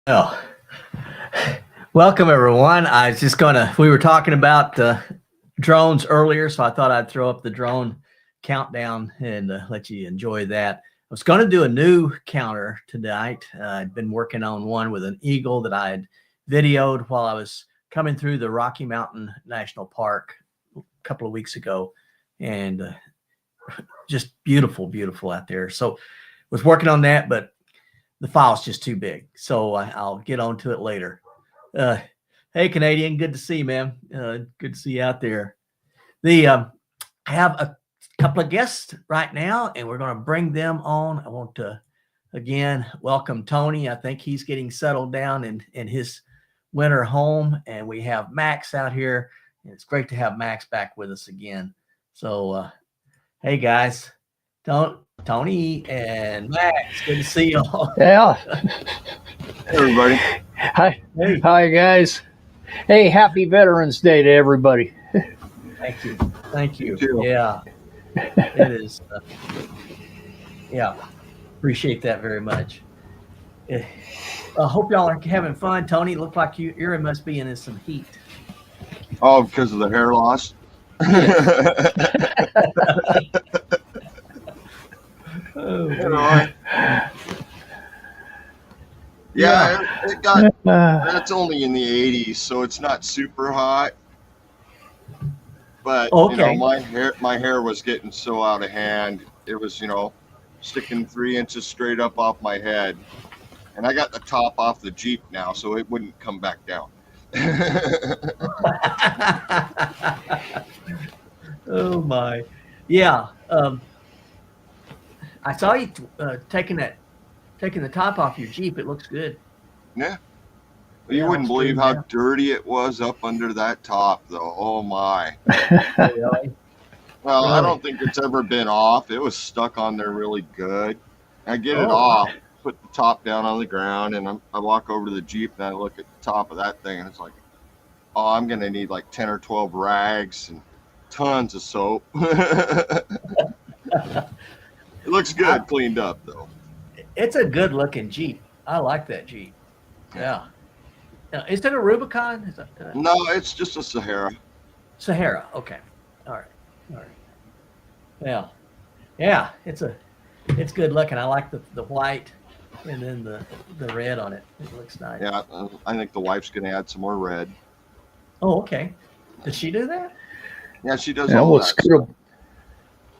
Oh, welcome everyone. We were talking about drones earlier, so I thought I'd throw up the drone countdown and let you enjoy that. I was going to do a new counter tonight. I'd been working on one with an eagle that I had videoed while I was coming through the Rocky Mountain National Park a couple of weeks ago, and just beautiful, beautiful out there. So was working on that, but the file's just too big. So I'll get on to it later. Hey, Canadian, good to see you, man. Good to see you out there. I have a couple of guests right now, and we're going to bring them on. I want to, again, welcome Tony. I think he's getting settled down in his winter home, and we have Max out here. And it's great to have Max back with us again. So, hey, guys, Tony and Max, good to see you all. Yeah. Hey, everybody. Hi. Hey. Hi, guys. Hey, happy Veterans Day to everybody. Thank you. Thank you. You too. Yeah, it is. Yeah, appreciate that very much. I hope y'all are having fun. Tony, look like you must be in some heat. Oh, because of the hair loss? Oh, yeah, it got, that's only in the 80s, so it's not super hot. But, okay. my hair was getting so out of hand. It was, sticking 3 inches straight up off my head. And I got the top off the Jeep now, so it wouldn't come back down. Oh, my. Yeah. I saw you taking the top off your Jeep. It looks good. Yeah. Well, you wouldn't believe how dirty it was up under that top, though. Oh, my. Really? Well, I don't think it's ever been off. It was stuck on there really good. I get it off, put the top down on the ground, and I walk over to the Jeep, and I look at the top of that thing, and it's like, oh, I'm going to need like 10 or 12 rags and tons of soap. It looks good cleaned up, though. It's a good-looking Jeep. I like that Jeep. Yeah. Is that a Rubicon? No, it's just a Sahara. Sahara. Okay. All right. Yeah. Yeah. It's good looking. I like the white and then the red on it. It looks nice. Yeah, I think the wife's going to add some more red. Oh, okay. Did she do that? Yeah, she does all that stuff.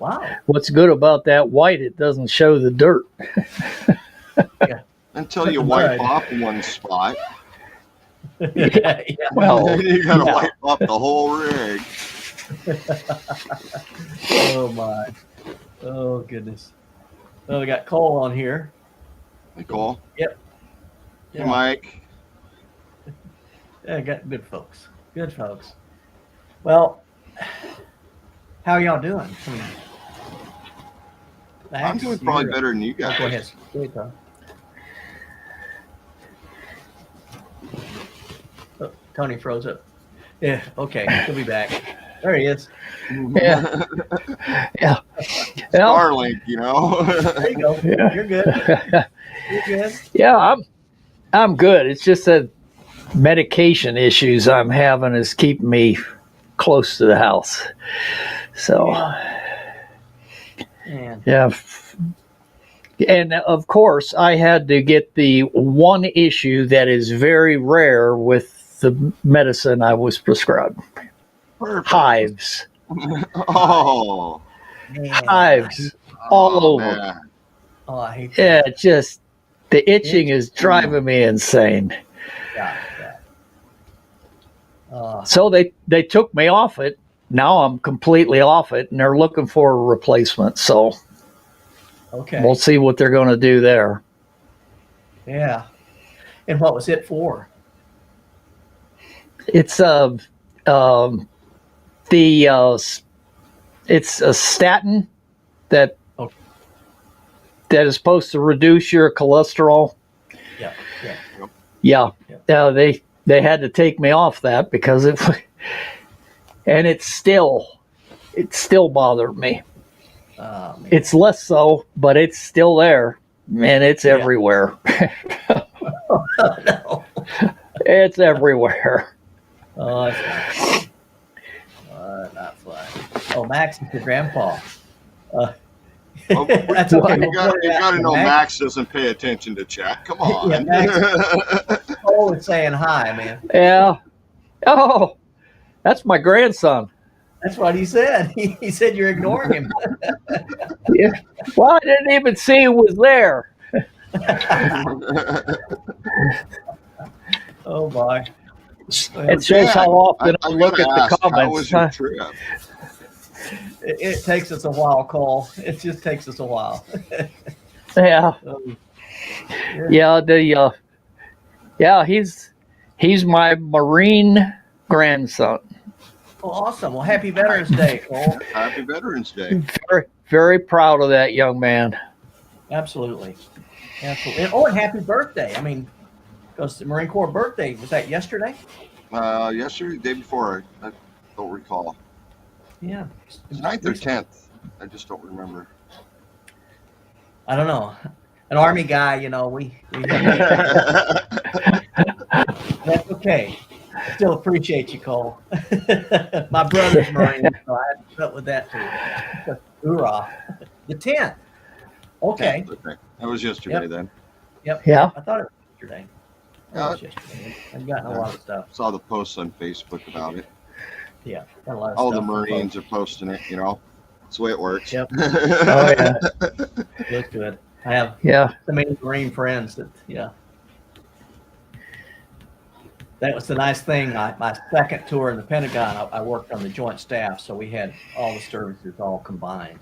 Wow. What's good about that white? It doesn't show the dirt. Yeah. Until you wipe off one spot. Yeah. Well, you got to wipe off the whole rig. Oh, my. Oh, goodness. Well, we got Cole on here. Hey, Cole. Yep. Hey, Mike. Yeah, got good folks. Good folks. Well, how are y'all doing? I'm doing probably better than you guys. Go ahead. Go ahead, Tom. Oh, Tony froze up. Yeah, okay. He'll be back. There he is. Yeah. Yeah. Starlink, There you go. Yeah. You're good. You're good. Yeah, I'm good. It's just that medication issues I'm having is keeping me close to the house. So, yeah. And of course, I had to get the one issue that is very rare with the medicine I was prescribed. Perfect. Hives. Oh. Man. Hives all over. Man. Oh, I hate that. Yeah, just the itching is driving me insane. Yeah. So they took me off it. Now I'm completely off it, and they're looking for a replacement. So we'll see what they're going to do there. Yeah. And what was it for? It's it's a statin that is supposed to reduce your cholesterol. Yeah. They had to take me off that because it still bothered me. It's less so, but it's still there, and it's everywhere. No. It's everywhere. Oh, that's not fun. Oh, Max is your grandpa. Well, That's okay. you We'll put it got to out. know Max doesn't pay attention to chat. Come Yeah, on. Max is always saying hi, man. Yeah. Oh, that's my grandson. That's what he said. He said you're ignoring him. Yeah. Well, I didn't even see he was there. Oh my! It shows how often I look at the How comments. was your trip? It takes us a while, Cole. It just takes us a while. Yeah. Yeah. Yeah. He's my Marine grandson. Well, awesome. Well, happy Veterans Day, Cole. Happy Veterans Day. Very, very proud of that young man. Absolutely. Absolutely. And happy birthday. I mean, because the Marine Corps birthday, was that yesterday? Yesterday, the day before, I don't recall. Yeah. It's 9th or 10th. I just don't remember. I don't know. An Army guy, we that's okay. Still appreciate you, Cole. My brother's Marine, so I had to put up with that too. Hoorah. The 10th. Okay. Okay. That was yesterday then. Yep. Yeah. I thought it was yesterday. I've gotten a lot of stuff. Saw the posts on Facebook about it. Yeah. Got a lot of All stuff the Marines are posting it, That's the way it works. Yep. Oh yeah. Looks good. I have so many Marine friends that, that was the nice thing. My second tour in the Pentagon, I worked on the Joint Staff, so we had all the services all combined.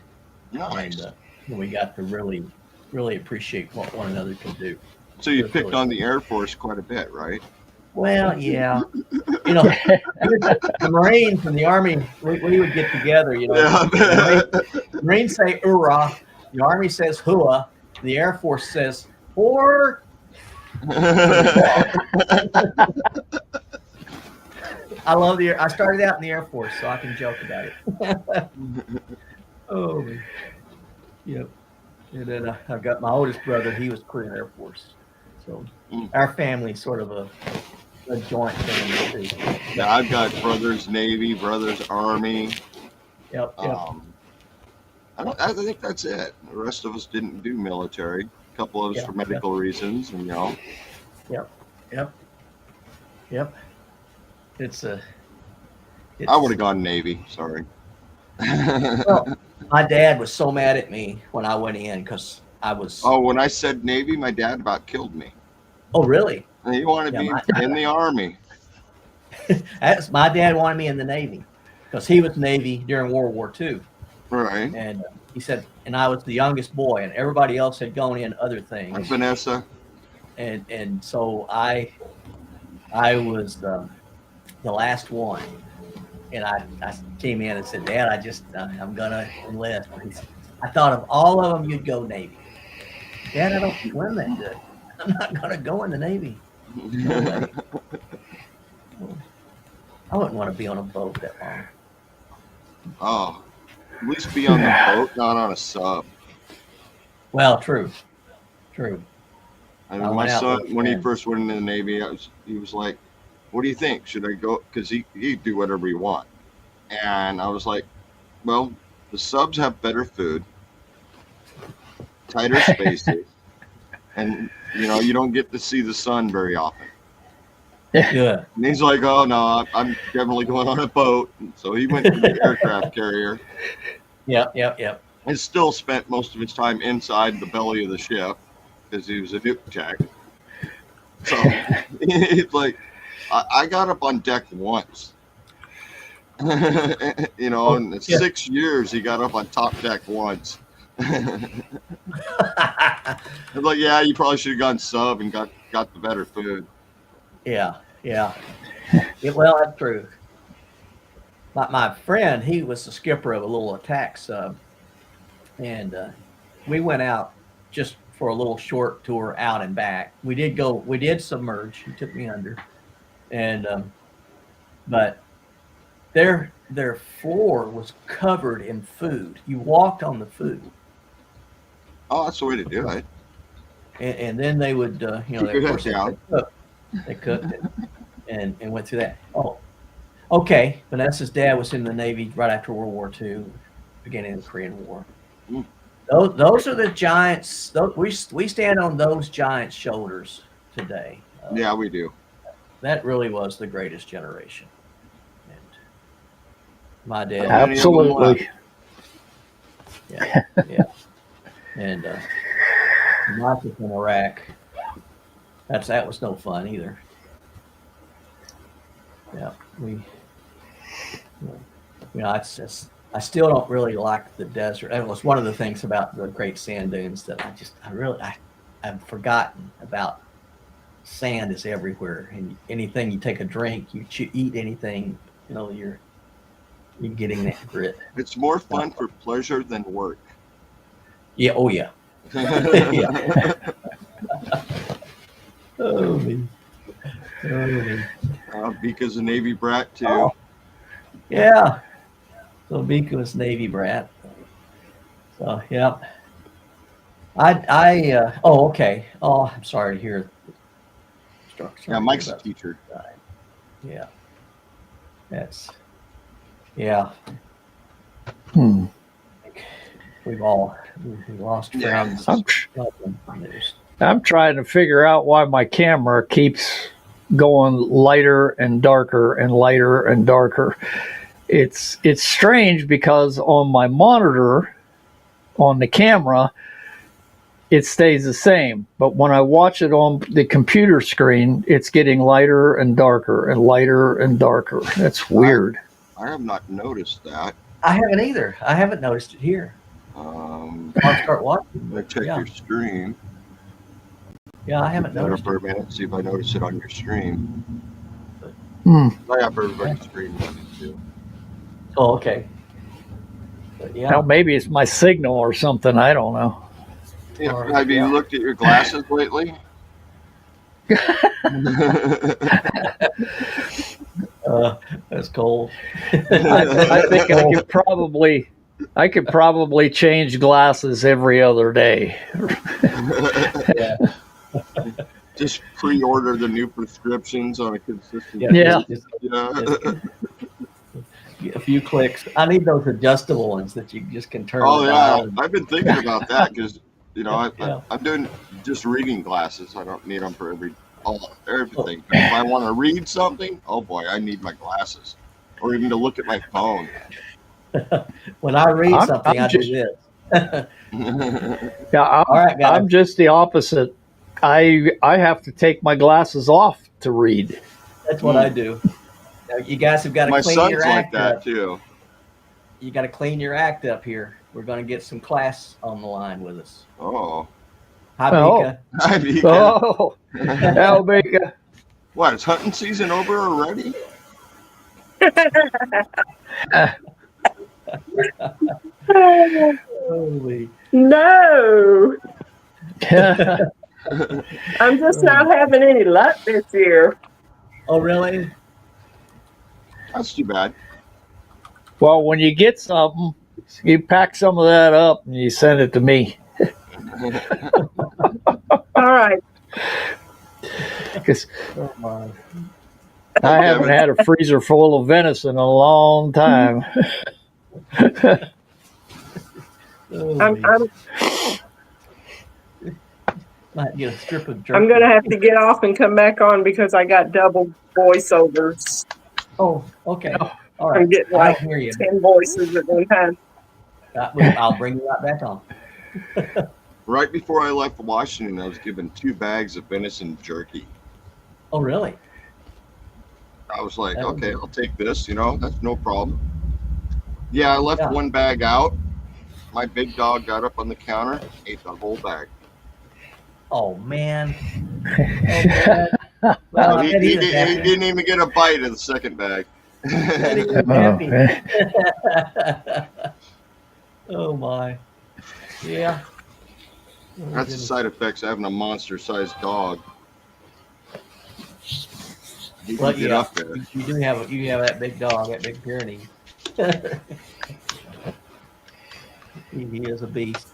Nice. And we got to really, really appreciate what one another can do. So you picked on the Air Force quite a bit, right? Well, yeah. The Marines and the Army, we would get together, The Marines say "Hoorah," the Army says "Hua," the Air Force says "Or." I started out in the Air Force, so I can joke about it. Oh, yep. And then I've got my oldest brother. He was Korean Air Force, so our family's sort of a joint family too. Yeah, I've got brothers Navy, brothers Army. Yep. I think that's it. The rest of us didn't do military. A couple of us for medical reasons, and Yep. It's I would have gone Navy. Sorry. Well, my dad was so mad at me when I went in because I was. Oh, when I said Navy, my dad about killed me. Oh, really? And he wanted me in the Army. My dad wanted me in the Navy because he was Navy during World War II. Right. And he said, and I was the youngest boy, and everybody else had gone in other things. Like Vanessa. And so I was the last one, and I came in and said, Dad, I'm gonna enlist. I thought of all of them, you'd go Navy. Dad, I don't swim that good. I'm not gonna go in the Navy. No way. I wouldn't want to be on a boat that long. Oh, at least be on the boat, not on a sub. Well, true. I mean, my son, when he first went into the Navy, he was like, "What do you think? Should I go?" Because he'd do whatever he want. And I was like, "Well, the subs have better food, tighter spaces, and you don't get to see the sun very often." Yeah. And he's like, "Oh no, I'm definitely going on a boat." And so he went to the aircraft carrier. Yep. And still spent most of his time inside the belly of the ship because he was a nuke tech. So it's like, I got up on deck once. In 6 years, he got up on top deck once. I'm like, yeah, you probably should have gone sub and got the better food. Yeah. Well, that's true. My friend, he was the skipper of a little attack sub, and we went out just for a little short tour out and back. We did submerge. He took me under, and but their floor was covered in food. You walked on the food. Oh, that's the way to do it. and then they would, you know, Keep your of course head down. they cooked it and went through that. Oh, okay. Vanessa's dad was in the Navy right after World War II, beginning of the Korean War. Mm. Those are the giants. We stand on those giants' shoulders today. Yeah, we do. That really was the greatest generation. And my dad, Absolutely. yeah. And Mike was in Iraq. That was no fun either. Yeah, I still don't really like the desert. That was one of the things about the Great Sand Dunes that I've forgotten about. Sand is everywhere, and anything you take a drink, you eat anything, you know, you're getting that grit. It's more fun for pleasure than work. Yeah. Oh yeah. Yeah. Oh me. Vika's a Navy brat too. Oh, yeah. So Vika was Navy brat. So yeah. Oh, okay. Oh, I'm sorry to hear. Yeah, Mike's a teacher. Yeah. Yeah. We lost friends. I'm trying to figure out why my camera keeps going lighter and darker and lighter and darker. It's strange because on my monitor, on the camera, it stays the same. But when I watch it on the computer screen, it's getting lighter and darker and lighter and darker. That's weird. I have not noticed that. I haven't either. I haven't noticed it here. I'll start watching. Let me check your stream. Yeah, I haven't noticed for a minute, see if I notice it on your stream. I have everybody's stream running too. Oh, okay. But yeah. Well, maybe it's my signal or something. I don't know. Yeah, have you looked at your glasses lately? That's cold. I think I could probably change glasses every other day. Yeah. Just pre-order the new prescriptions on a consistent basis. Yeah. A few clicks. I need those adjustable ones that you just can turn. Oh yeah, I've been thinking about that because I'm doing just reading glasses. I don't need them for everything. But if I want to read something, oh boy, I need my glasses, or even to look at my phone. When I read something, I do this. Yeah, I'm just the opposite. I have to take my glasses off to read. That's what I do. You guys have got to clean your act like that up. Too. You got to clean your act up here. We're going to get some class on the line with us. Oh. Hi, Vika. Hi, Vika. Oh, hello, Vika. What, is hunting season over already? Holy. No. I'm just not having any luck this year. Oh, really? That's too bad. Well, when you get something, you pack some of that up and you send it to me. All right. Because I haven't had a freezer full of venison in a long time. Might get a strip of jerky. I'm going to have to get off and come back on because I got double voiceovers. Oh, okay. All right. I'm getting like 10 voices at one time. I'll bring you right back on. Right before I left Washington, I was given 2 bags of venison jerky. Oh, really? I was like, okay, I'll take this, that's no problem. Yeah, I left one bag out. My big dog got up on the counter, ate the whole bag. Oh, man. Well, he didn't even get a bite of the second bag. Oh, my. Yeah. That's the side effects of having a monster-sized dog. He can get up there. You do have that big dog, that big Pyrenees. He is a beast.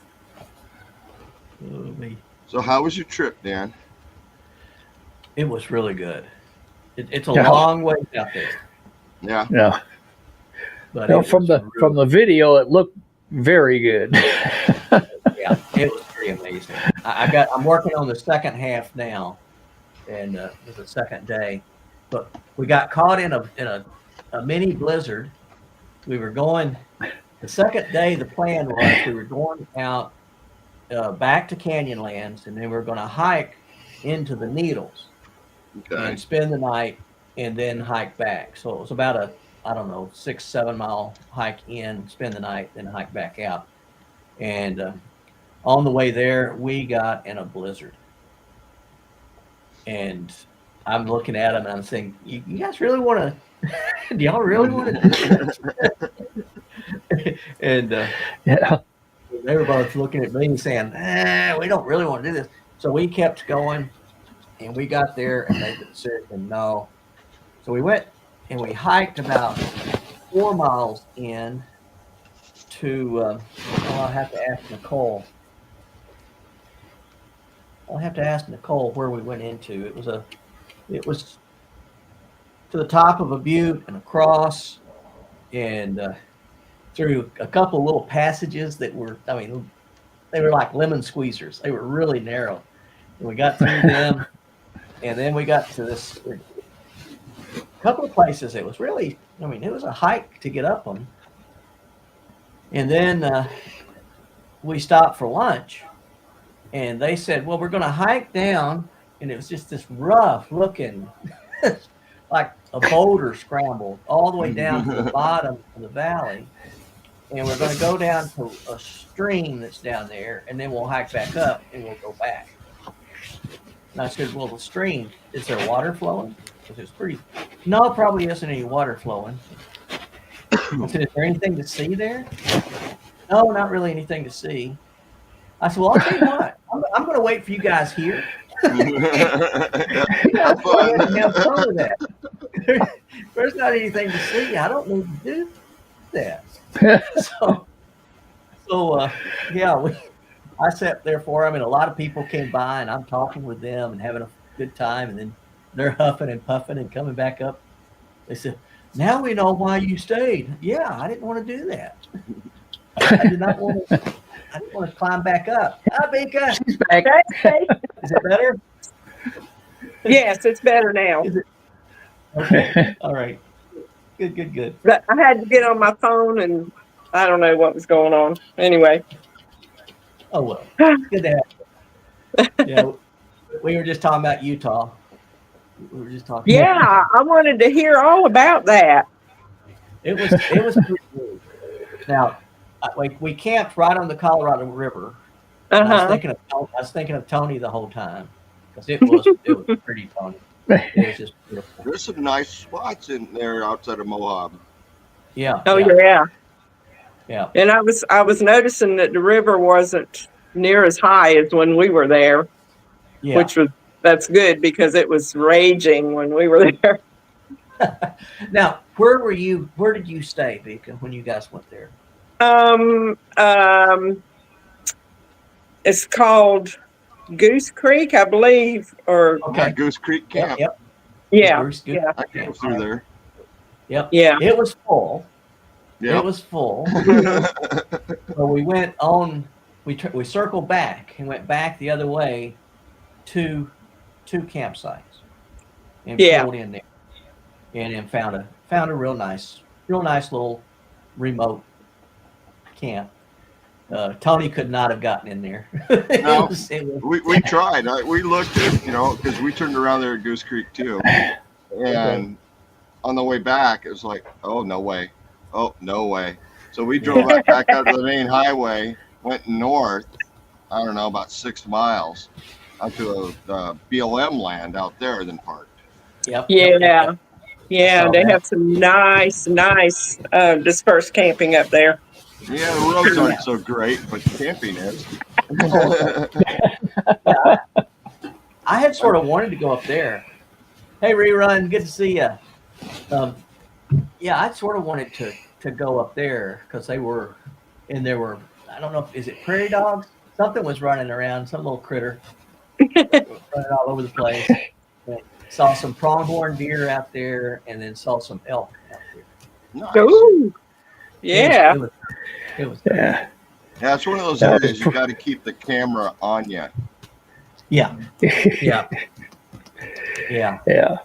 Oh, me. So how was your trip, Dan? It was really good. It's a Yeah. long way out there, Yeah. Yeah. but Now, it from was the video, it looked very good. yeah, it was pretty amazing. I'm working on the second half now, and it was the second day, but we got caught in a mini blizzard. We were going the second day. The plan was we were going out back to Canyonlands, and then we were going to hike into the Needles Okay. and spend the night, and then hike back. So it was about a, I don't know, 6-7 mile hike in, spend the night, then hike back out. And on the way there, we got in a blizzard. And I'm looking at them and I'm saying, you guys really want to, do y'all really want to do this? And Yeah. they were both looking at me and saying, we don't really want to do this. So we kept going, and we got there and made the decision, no. So we went and we hiked about 4 miles in to, I'll have to ask Nicole. I'll have to ask Nicole where we went into. It was to the top of a butte and across, and through a couple of little passages that were, I mean, they were like lemon squeezers. They were really narrow. And we got through them, and then we got to this couple of places. It was really, I mean, it was a hike to get up them. And then we stopped for lunch, and they said, well, we're going to hike down. And it was just this rough looking, like a boulder scramble all the way down to the bottom of the valley. And we're going to go down to a stream that's down there, and then we'll hike back up and we'll go back. And I said, well, the stream, is there water flowing? Because it's pretty, no, probably isn't any water flowing. I said, is there anything to see there? No, not really anything to see. I said, well, I'll tell you what, I'm going to wait for you guys here. You guys go ahead and have fun with that. There's not anything to see. I don't need to do that. So yeah, I sat there for them, and a lot of people came by, and I'm talking with them and having a good time, and then they're huffing and puffing and coming back up. They said, now we know why you stayed. Yeah, I didn't want to do that. I didn't want to climb back up. Hi, Bika. She's back. Is it better? Yes, it's better now. Is it? Okay. All right. Good. But I had to get on my phone, and I don't know what was going on. Anyway. Oh, well. Good to have you. Yeah, we were just talking about Utah. We were just talking. Yeah, I wanted to hear all about that. It was pretty good. Now, we camped right on the Colorado River. I was thinking of Tony the whole time, because it was pretty funny. It was just beautiful. There's some nice spots in there outside of Moab. Yeah. Oh yeah. And I was noticing that the river wasn't near as high as when we were there. Yeah. That's good, because it was raging when we were there. Now, where did you stay, Vika, when you guys went there? It's called Goose Creek, I believe, or okay. Goose Creek Camp. Yep. Yeah. Yeah. I came through there. Yep. Yeah. It was full. Yep. It was full. So we went on. We circled back and went back the other way to two campsites and pulled in there, and then found a real nice little remote camp. Tony could not have gotten in there. No, we tried. We looked at, because we turned around there at Goose Creek too, and on the way back it was like, oh no way. So we drove back out to the main highway, went north, I don't know, about 6 miles onto a BLM land out there, then parked. Yep. Yeah. Yeah, they have some nice dispersed camping up there. Yeah, the roads aren't so great, but the camping is. I had sort of wanted to go up there. Hey, Rerun, good to see you. Yeah, I sort of wanted to go up there, because there were, I don't know, is it prairie dogs? something was running around, some little critter running all over the place. And saw some pronghorn deer out there, and then saw some elk out there. Nice. Ooh. Yeah. It was Yeah. Yeah, it's one of those areas you got to keep the camera on you. Yeah. Yeah. Yeah. Yeah.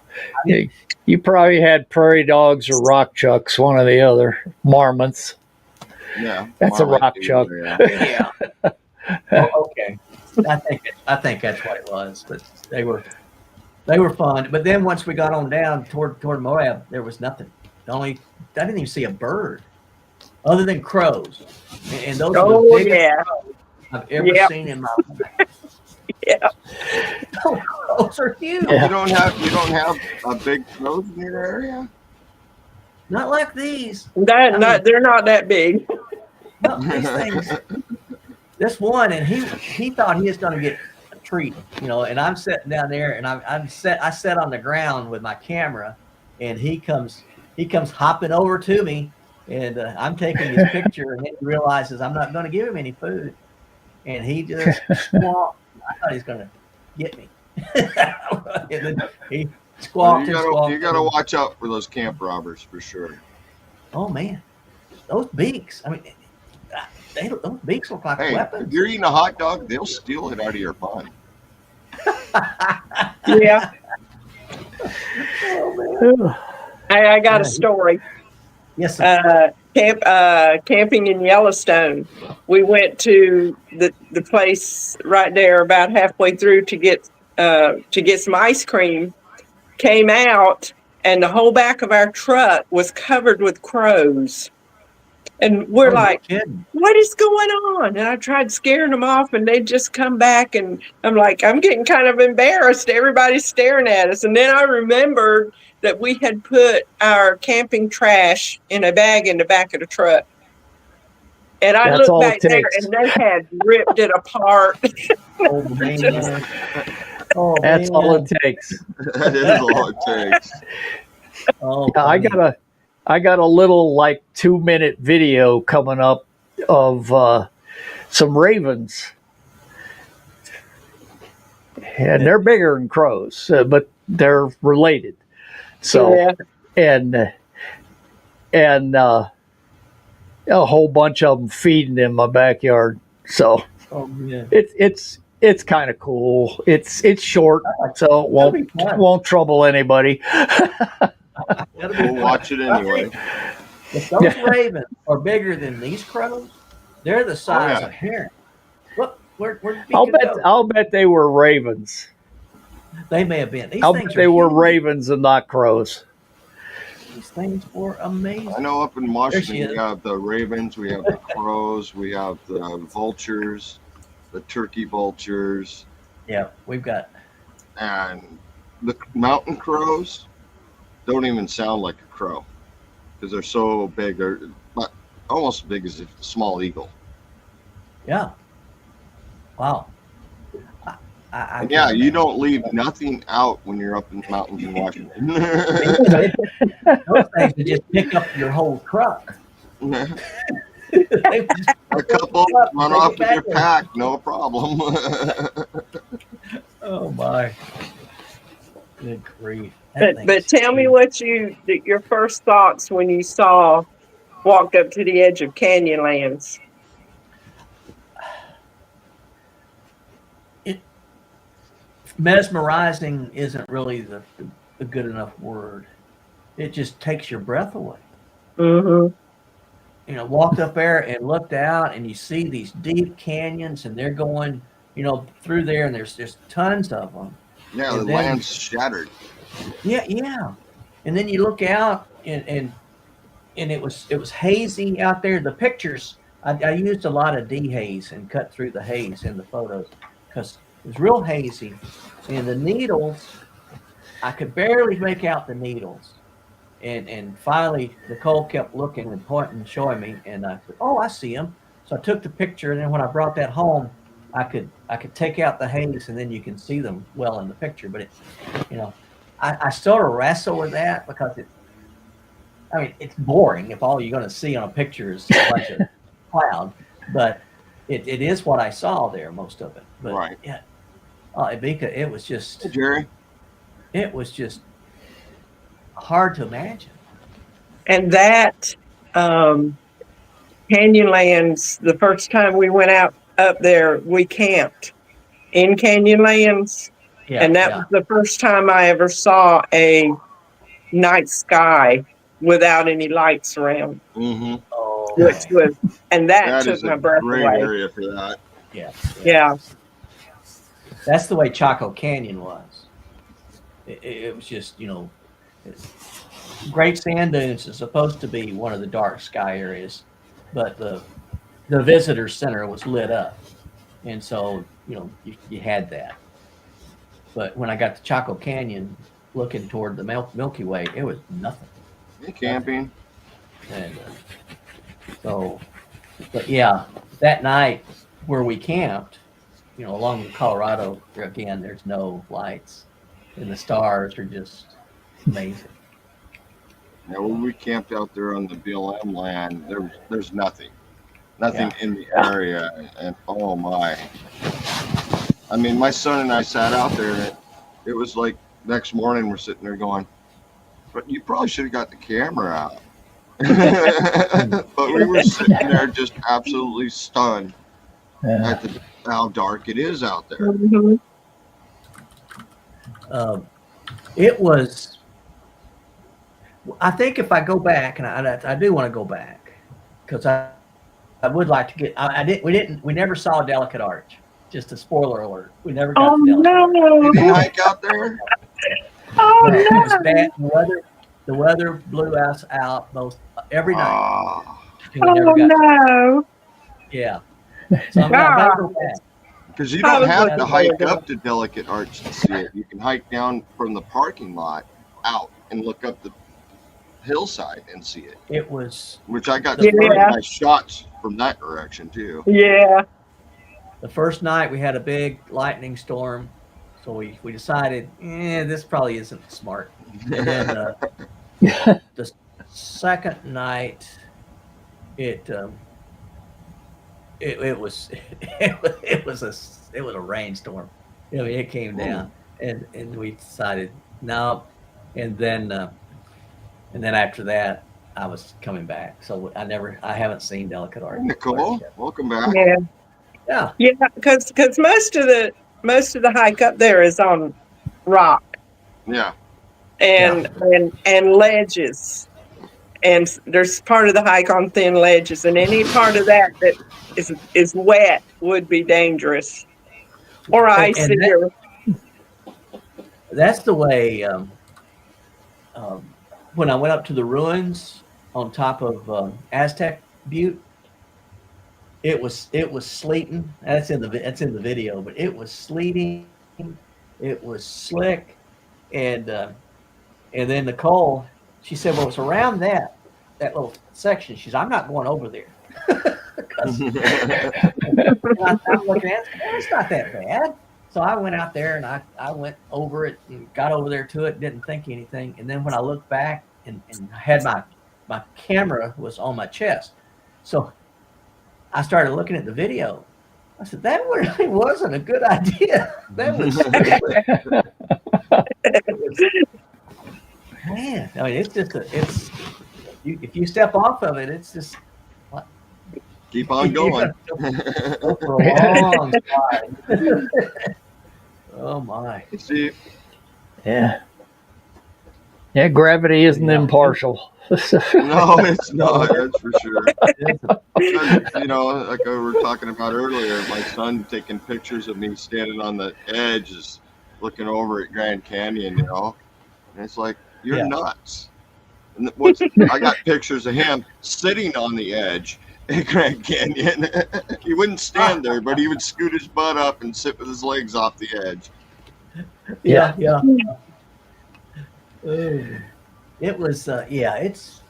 You probably had prairie dogs or rock chucks, one or the other. Marmots. Yeah. That's a rock chuck. Yeah. Oh, okay. I think that's what it was. But they were fun. But then once we got on down toward Moab, there was nothing. I didn't even see a bird other than crows. And those are the biggest crows I've ever seen in my life. Yeah. Crows are huge. You don't have a big crows in your area? Not like these. They're not that big. No, these things. This one, and he thought he was going to get a treat, and I'm sitting down there, and I sat on the ground with my camera, and he comes hopping over to me, and I'm taking his picture, and then he realizes I'm not going to give him any food, and he just squawked. I thought he was going to get me. And then he squawked and squawked. You got to watch out for those camp robbers for sure. Oh man, those beaks! I mean, those beaks look like weapons. If you're eating a hot dog, they'll steal it out of your bun. Yeah. Oh, man. I got a story. Yes, sir. Camping in Yellowstone. We went to the place right there about halfway through to get some ice cream. Came out, and the whole back of our truck was covered with crows. And we're like, what is going on? And I tried scaring them off, and they'd just come back. And I'm like, I'm getting kind of embarrassed. Everybody's staring at us. And then I remembered that we had put our camping trash in a bag in the back of the truck. And I looked back there, and they had ripped it apart. Oh, man. That's all it takes. That is all it takes. Oh, yeah, I got a little 2-minute video coming up of some ravens, and they're bigger than crows, but they're related. So, and a whole bunch of them feeding in my backyard. So, it's kind of cool. It's short, so it won't trouble anybody. We'll watch it anyway. If those ravens are bigger than these crows, they're the size of herons. Look, I'll bet they were ravens. They may have been. I'll bet they were ravens and not crows. These things were amazing. I know up in Washington we have the ravens, we have the crows, we have the vultures, the turkey vultures. Yeah, we've got. And the mountain crows don't even sound like a crow because they're so big. They're almost as big as a small eagle. Yeah. Wow. You don't leave nothing out when you're up in the mountains in Washington. Those things would just pick up your whole truck. A couple run off with your pack, no problem. Oh my. Good grief. But tell me your first thoughts when you walked up to the edge of Canyonlands. Mesmerizing isn't really the good enough word. It just takes your breath away. Mm-hmm. Walked up there and looked out, and you see these deep canyons, and they're going, through there, and there's tons of them. Yeah, the land's shattered. Yeah. And then you look out, and it was hazy out there. The pictures, I used a lot of dehaze and cut through the haze in the photos because it was real hazy. And the needles, I could barely make out the needles. And finally, Nicole kept looking and pointing and showing me, and I said, "Oh, I see them." So I took the picture, and then when I brought that home, I could take out the haze, and then you can see them well in the picture. But I sort of wrestle with that because it's boring if all you're going to see on a picture is a bunch of cloud. But it is what I saw there, most of it. But Right. yeah, Ibiza, it was just, Hey, Jerry. it was just hard to imagine. And that Canyonlands, the first time we went out up there, we camped in Canyonlands. Yeah, And that yeah. was the first time I ever saw a night sky without any lights around. Mm-hmm. Which was, and that That took is a my breath great away. area for that. Yeah, Yeah. That's the way Chaco Canyon was. It was just, you know, Great Sand Dunes is supposed to be one of the dark sky areas, but the visitor center was lit up, and so you know you had that. But when I got to Chaco Canyon, looking toward the Milky Way, it was nothing. Hey, camping. And so, but yeah, that night where we camped, you know, along the Colorado, again, there's no lights, and the stars are just amazing. Yeah, when we camped out there on the BLM land, there's nothing Yeah. in the area, and oh my! I mean, my son and I sat out there, and it was like next morning we're sitting there going, "But you probably should have got the camera out." But we were sitting there just absolutely stunned at how dark it is out there. Mhm. It was. I think if I go back, and I do want to go back, because I would like to get. We never saw Delicate Arch. Just a spoiler alert. We never got to Delicate Arch. Did you hike out there? Oh No, it was no! bad. The weather blew us out most every night. Ah, And we never Oh got to, no! yeah. So I'm gonna go back. because you I don't was have looking to hike forward to up to Delicate Arch to see it. You can hike down from the parking lot out and look up the hillside and see it. It was Which I got Yeah. some really nice shots from that direction too. Yeah. the first night we had a big lightning storm, so we decided, this probably isn't smart. And then the second night, it was it was a rainstorm. I mean, it came down, and we decided no, and then after that, I was coming back. So I haven't seen Delicate Arch. Nicole, welcome back. Yeah. Yeah. Yeah. Because most of the hike up there is on rock Yeah. and ledges. And there's part of the hike on thin ledges, and any part of that is wet would be dangerous or icy. That's the way. When I went up to the ruins on top of Aztec Butte, it was sleeting. That's in the video, but it was sleeting. It was slick, and then Nicole, she said, "Well, it's around that little section." She said, "I'm not going over there." I'm looking at it, it's not that bad. So I went out there and I went over it and got over there to it, didn't think anything. And then when I looked back and had my camera was on my chest. So I started looking at the video. I said, that really wasn't a good idea. That was man. I mean, it's just if you step off of it, it's just keep on going. Go for a long slide. Oh my! See, Yeah, gravity isn't impartial. no, it's not. That's for sure. You know, like we were talking about earlier, my son taking pictures of me standing on the edge, is looking over at Grand Canyon. You know, and it's like you're nuts. And I got pictures of him sitting on the edge at Grand Canyon. He wouldn't stand there, but he would scoot his butt up and sit with his legs off the edge. Yeah. It was, it's.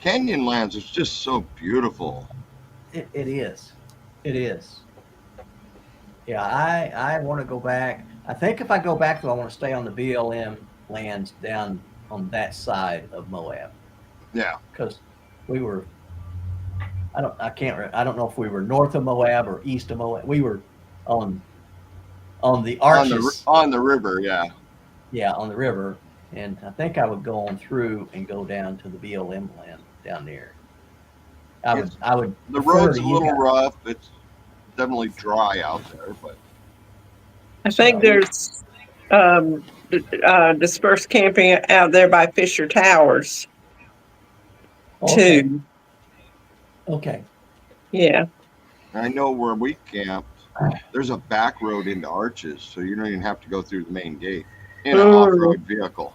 Canyonlands is just so beautiful. It is. It is. Yeah, I want to go back. I think if I go back, though, I want to stay on the BLM lands down on that side of Moab. Yeah. Because I don't know if we were north of Moab or east of Moab. We were on the arches. On the river, yeah. Yeah, on the river. And I think I would go on through and go down to the BLM land down there. I would. The road's a little rough. It's definitely dry out there, but I think there's dispersed camping out there by Fisher Towers too. Okay. Yeah. I know where we camped. There's a back road into Arches, so you don't even have to go through the main gate in an off-road vehicle.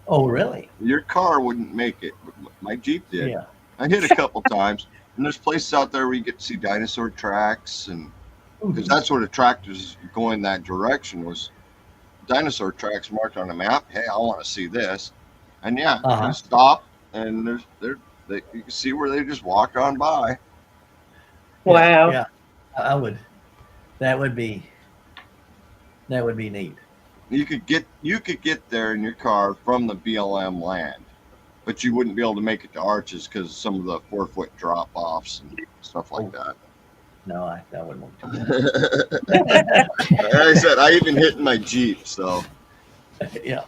Oh, really? Your car wouldn't make it, but my Jeep did. Yeah. I hit a couple times, and there's places out there where you get to see dinosaur tracks, and because that's what attracted us going that direction was dinosaur tracks marked on a map. Hey, I want to see this, and you stop, and you can see where they just walked on by. Wow. Yeah, I would. That would be neat. You could get there in your car from the BLM land, but you wouldn't be able to make it to Arches because of some of the 4-foot drop offs and stuff like that. No, I wouldn't want to. Like I said, I even hit in my Jeep, so yeah,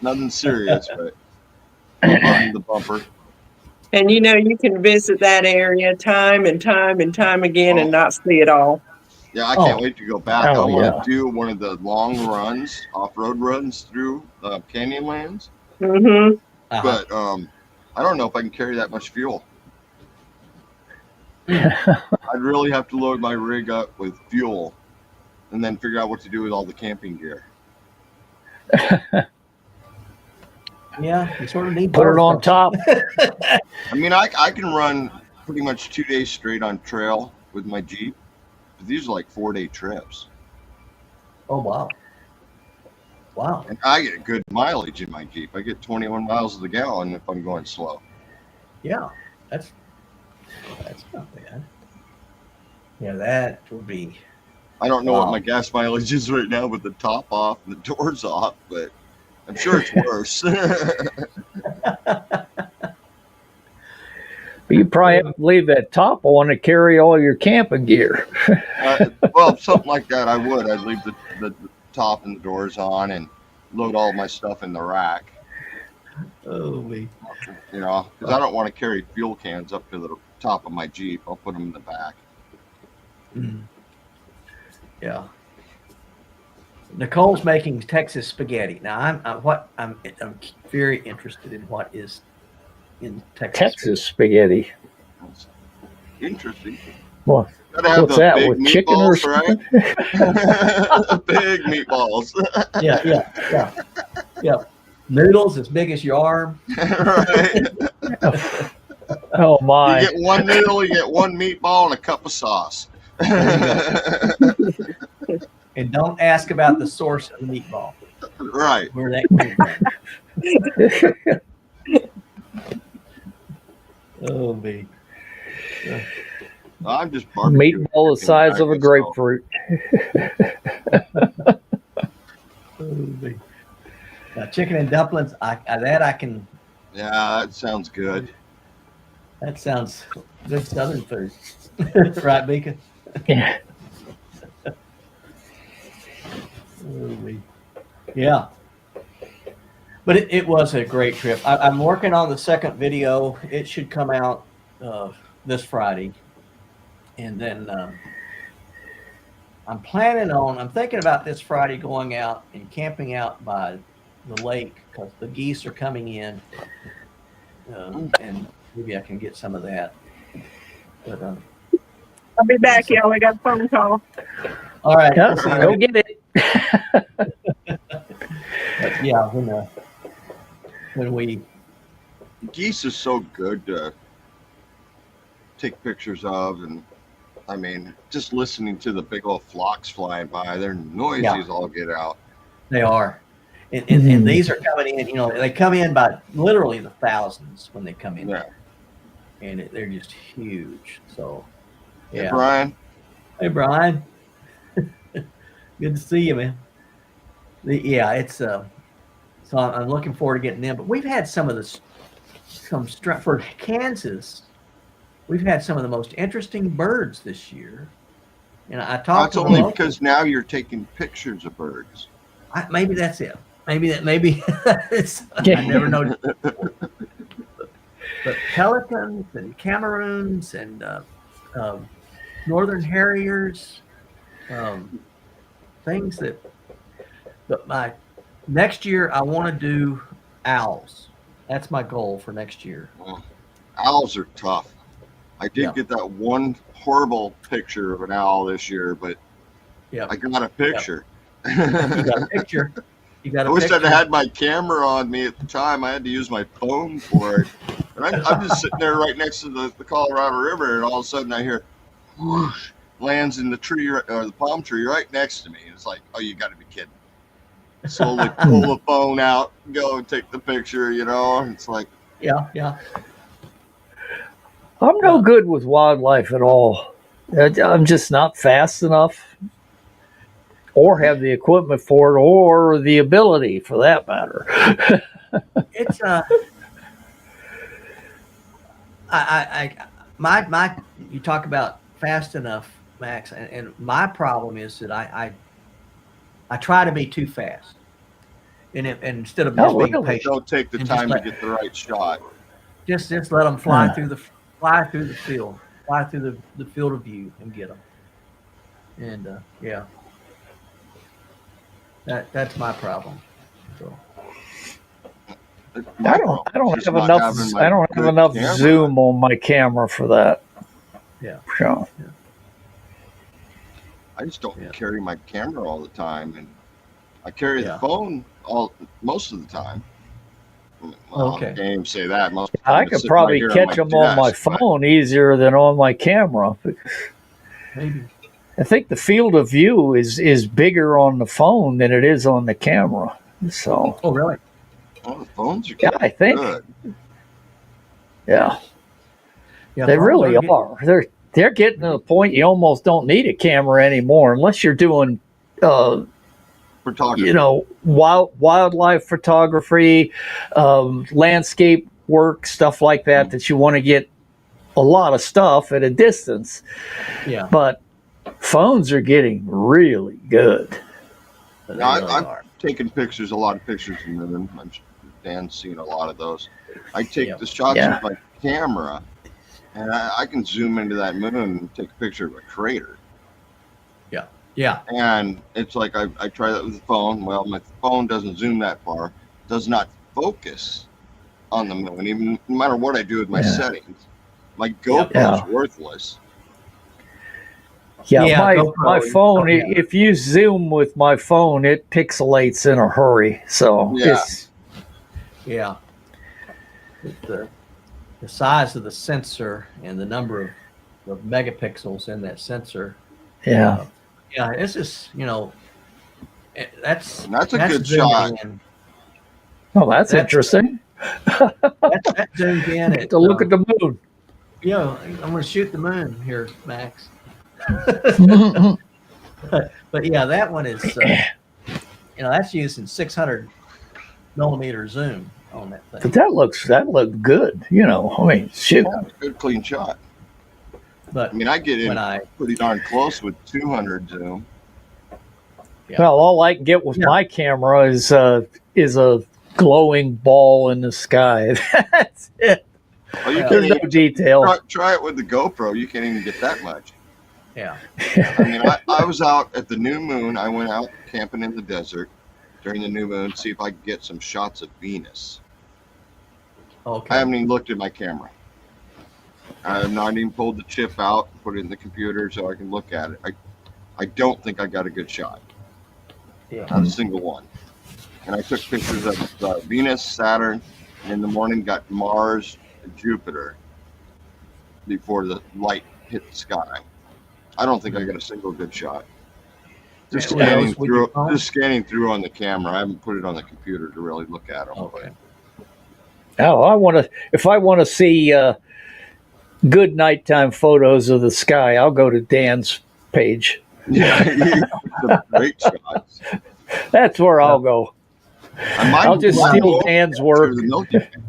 nothing serious, but the bumper. And you can visit that area time and time and time again and not see it all. Yeah, I can't wait to go back. I want to do one of the long runs, off-road runs through Canyonlands. Mm-hmm. But I don't know if I can carry that much fuel. I'd really have to load my rig up with fuel and then figure out what to do with all the camping gear. Yeah, you sort of need put it on top. I mean, I can run pretty much 2 days straight on trail with my Jeep. But these are like 4-day trips. Oh, wow. And I get good mileage in my Jeep. I get 21 miles to the gallon if I'm going slow. Yeah, that's not bad. Yeah, that would be. I don't know what my gas mileage is right now with the top off and the doors off, but I'm sure it's worse. But you probably have to leave that top on to carry all your camping gear. Well, something like that I would. I'd leave the top and the doors on and load all my stuff in the rack. Oh, because I don't want to carry fuel cans up to the top of my Jeep. I'll put them in the back. Yeah. Nicole's making Texas spaghetti. Now, I'm very interested in what is in Texas spaghetti. Interesting. What? What's that? With chicken or something? Right? Big meatballs. Yeah. Noodles as big as your arm. Right. Oh my! You get one noodle, you get one meatball, and a cup of sauce. And don't ask about the source of the meatball. Right. Where that came from. Oh, me. I'm just meatball the size of a grapefruit. Now, chicken and dumplings, I can. Yeah, that sounds good. That sounds good Southern food, right, Mika? Yeah. Yeah. But it was a great trip. I'm working on the second video. It should come out this Friday. And then I'm thinking about this Friday going out and camping out by the lake because the geese are coming in. And maybe I can get some of that. But I'll be back, y'all. I got a phone call. All right. Go get it. But yeah, when we geese is so good to take pictures of, and I mean, just listening to the big old flocks flying by, they're noisy as all get out. They are, and these are coming in. They come in by literally the thousands when they come in, and they're just huge. So, yeah. Hey, Brian. Hey, Brian. Good to see you, man. It's so I'm looking forward to getting them. But we've had some of this, for Kansas. we've had some of the most interesting birds this year. And I talked That's to only them because now you're taking pictures of birds. maybe that's it. Maybe it's, I never know. But pelicans and Cameroons and northern harriers, things that. But my next year, I want to do owls. That's my goal for next year. Owls are tough. I did get that one horrible picture of an owl this year, but I got a picture. You got a picture. I wish I'd had my camera on me at the time. I had to use my phone for it. And I'm just sitting there right next to the Colorado River, and all of a sudden I hear whoosh, lands in the tree or the palm tree right next to me. It's like, oh, you got to be kidding. Slowly pull the phone out, go and take the picture, It's like, yeah. I'm no good with wildlife at all. I'm just not fast enough, or have the equipment for it, or the ability, for that matter. It's my you talk about fast enough, Max, and my problem is that I try to be too fast, and instead of just being patient, don't take the time to get the right shot. Just let them fly through the field, fly through the field of view, and get them. And that's my problem. So. I don't have enough zoom on my camera for that. Yeah. So. Yeah. I just don't carry my camera all the time, and I carry the phone most of the time. Well, okay. I can't even say that. I could probably catch them on my phone easier than on my camera. Maybe. I think the field of view is bigger on the phone than it is on the camera. So. Oh, really? Oh, the phones are I think. good. Yeah. They really are. They're getting to the point you almost don't need a camera anymore unless you're doing photography. Wildlife photography, landscape work, stuff like that you want to get a lot of stuff at a distance. Yeah. But phones are getting really good. I've taken pictures, a lot of pictures in the moon. I'm sure Dan's seen a lot of those. I take the shots with my camera, and I can zoom into that moon and take a picture of a crater. Yeah. And it's like I try that with the phone. Well, my phone doesn't zoom that far, does not focus on the moon, even no matter what I do with my settings. My GoPro is worthless. Yeah, my phone, if you zoom with my phone, it pixelates in a hurry. So the size of the sensor and the number of megapixels in that sensor. It's just, that's a good shot. Oh, that's interesting. That zoomed in to look at the moon. I'm going to shoot the moon here, Max. But that one is, that's using 600 millimeter zoom on that thing. But that looked good. I mean, shoot. Oh, good clean shot. But I get in pretty darn close with 200 zoom. Yeah. Well, all I can get with my camera is a glowing ball in the sky. That's it. Well, there's no detail. Try it with the GoPro. You can't even get that much. Yeah. I was out at the new moon. I went out camping in the desert during the new moon to see if I could get some shots of Venus. Okay. I haven't even looked at my camera. I have not even pulled the chip out and put it in the computer so I can look at it. I don't think I got a good shot. Yeah. Not a single one. And I took pictures of Venus, Saturn, and in the morning got Mars and Jupiter before the light hit the sky. I don't think I got a single good shot. Just scanning through on the camera. I haven't put it on the computer to really look at them. Okay. If I want to see good nighttime photos of the sky, I'll go to Dan's page. Yeah, great shots. That's where I'll go. I'll just steal Dan's work.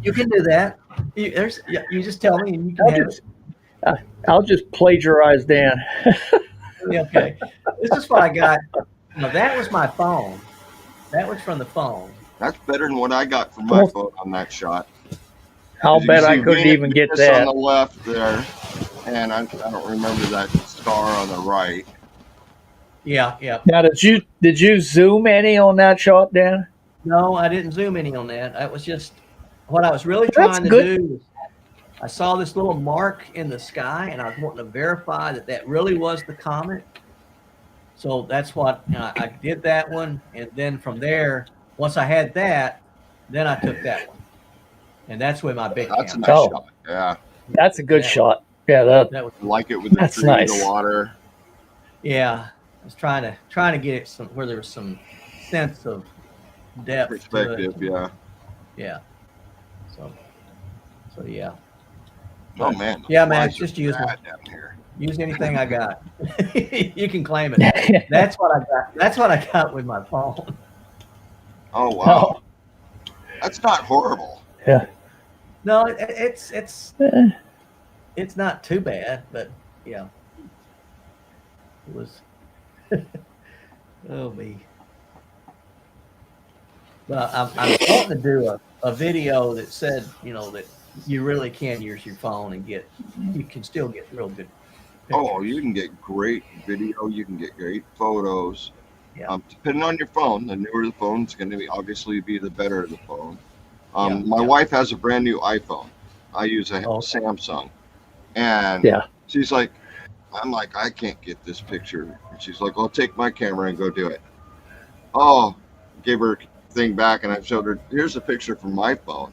You can do that. You just tell me and you can have it. I'll just plagiarize Dan. Okay. This is what I got. That was my phone. That was from the phone. That's better than what I got from my phone on that shot. I'll bet I couldn't even get that. On the left there, and I don't remember that star on the right. Yeah. Now, did you zoom any on that shot, Dan? No, I didn't zoom any on that. That was just what I was really trying to do. I saw this little mark in the sky, and I was wanting to verify that really was the comet. So that's what I did that one, and then from there, once I had that, then I took that one, and that's where my big. That's a nice shot. Yeah, that's a good shot. Yeah, that was like it with the tree, nice. The water. Yeah, I was trying to get it where there was some sense of depth, perspective. Yeah. So yeah. Oh man. Yeah, Max, just use it down here. Use anything I got. You can claim it. That's what I got. That's what I got with my phone. Oh wow. That's not horrible. Yeah. No, it's not too bad, but yeah. It was oh me. But I'm wanting to do a video that said, that you really can use your phone and you can still get real good pictures. Oh, you can get great video. You can get great photos. Yeah. Depending on your phone, the newer the phone, it's going to obviously be the better the phone. My wife has a brand new iPhone. I use a Samsung, and she's like, I'm like, I can't get this picture. And she's like, well, take my camera and go do it. Oh, gave her thing back, and I showed her, here's a picture from my phone,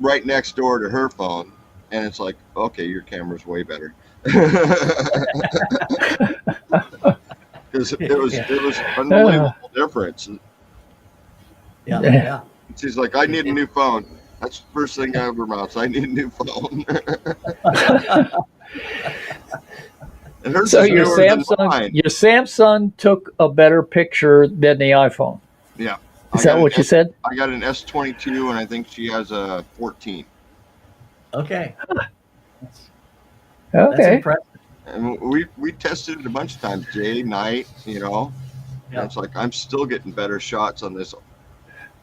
right next door to her phone, and it's like, okay, your camera's way better. Because it was unbelievable difference. Yeah. She's like, I need a new phone. That's the first thing out of her mouth. I need a new phone. So your Samsung took a better picture than the iPhone. Yeah. Is that what you said? I got an S22, and I think she has a 14. Okay. That's impressive. And we tested it a bunch of times, day, night, And it's like, I'm still getting better shots on this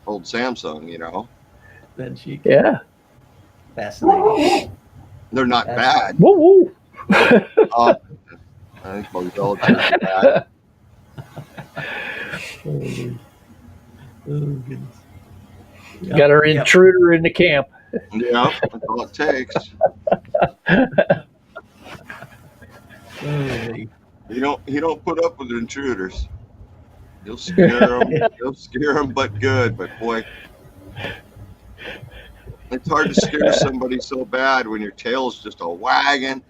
old Samsung, Then she can. Yeah. Fascinating. They're not bad. Woo woo. I think most all are bad. Oh, goodness. Got our intruder in the camp. Yeah, that's all it takes. You don't put up with intruders. You'll scare them. You'll scare them, but good. But boy, it's hard to scare somebody so bad when your tail's just a wagging.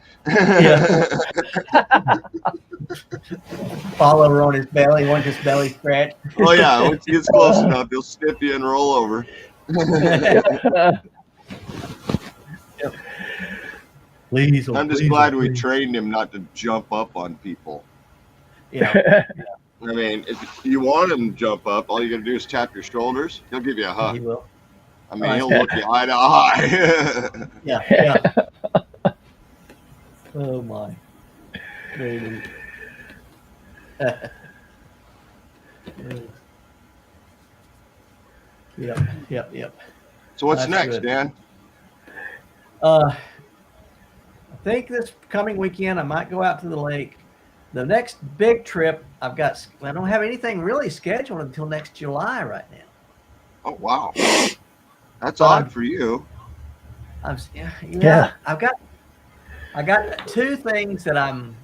Fall over on his belly, want his belly scratch. Oh yeah, once he gets close enough, he'll sniff you and roll over. Please, I'm just glad we trained him not to jump up on people. Yeah. I mean, if you want him to jump up, all you got to do is tap your shoulders. He'll give you a hug. He will. I mean, he'll look you eye to eye. Yeah. Oh my. Yep. So what's next, good. Dan? I think this coming weekend I might go out to the lake. The next big trip I don't have anything really scheduled until next July right now. Oh wow, that's odd for you. I got two things that I'm